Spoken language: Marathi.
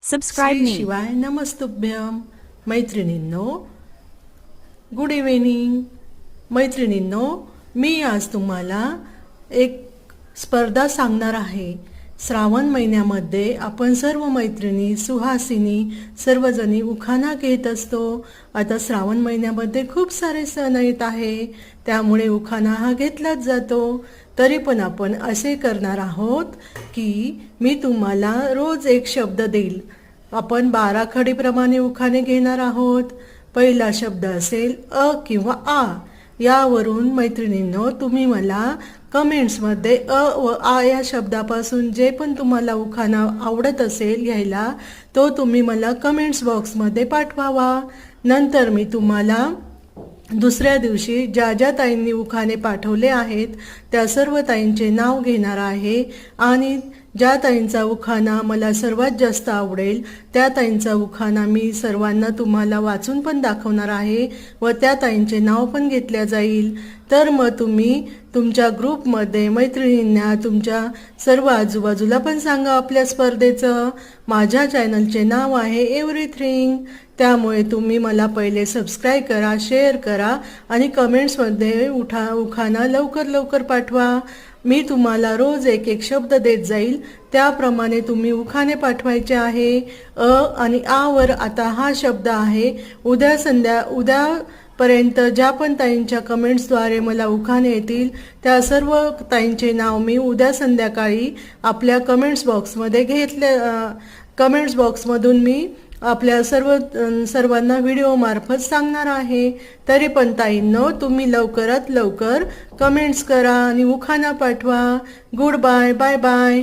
Subscribe Shri me. शिवाय नमस्तुभ्यम. मैत्रिणींनो, गुड इव्हिनिंग. मैत्रिणींनो, मी आज तुम्हाला एक स्पर्धा सांगणार आहे. श्रावण महिन्यामध्ये आपण सर्व मैत्रिणी, सुहासिनी सर्वजणी उखाणा घेत असतो. आता श्रावण महिन्यामध्ये खूप सारे सण येत आहे, त्यामुळे उखाणा हा घेतलाच जातो. तरी पण आपण असे करणार आहोत की मी तुम्हाला रोज एक शब्द देईल. आपण 12 खडीप्रमाणे उखाणे घेणार आहोत. पहिला शब्द असेल अ किंवा आ. यावरून मैत्रिणींनो, तुम्ही मला कमेंट्समध्ये अ व आ या शब्दापासून जे पण तुम्हाला उखाणा आवडत असेल घ्यायला, तो तुम्ही मला कमेंट्स बॉक्समध्ये पाठवावा. नंतर मी तुम्हाला दुसऱ्या दिवशी ज्या ज्या ताईंनी उखाणे पाठवले आहेत त्या सर्व ताईंचे नाव घेणार आहे आणि ज्या ताईंचा उखाणा मला सर्वात जास्त आवडेल त्या ताईंचा उखाणा मी सर्वांना तुम्हाला वाचून पण दाखवणार आहे व त्या ताईंचे नाव पण घेतले जाईल. तर मग तुम्ही तुमच्या ग्रुपमध्ये मैत्रिणींना, तुमच्या सर्व आजूबाजूला पण सांगा आपल्या स्पर्धेचं. माझ्या चॅनलचे नाव आहे एव्हरीथिंग. त्यामुळे तुम्ही मला पहिले सबस्क्राईब करा, शेअर करा आणि कमेंट्समध्ये उखाणा लवकर लवकर पाठवा. मी तुम्हाला रोज एक एक शब्द देत जाईल, त्याप्रमाणे तुम्ही उखाणे पाठवायचे आहे. अ आणि आ वर आता हा शब्द आहे. उद्यापर्यंत ज्या पण ताईंच्या कमेंट्सद्वारे मला उखाणे येतील त्या सर्व ताईंचे नाव मी उद्या संध्याकाळी आपल्या कमेंट्स बॉक्समधून मी आपल्या सर्वांना व्हिडिओ मार्फत सांगणार आहे. तरी पण ताईंनो, तुम्ही लवकरात लवकर कमेंट्स करा आणि उखाणा पाठवा. Goodbye, bye bye.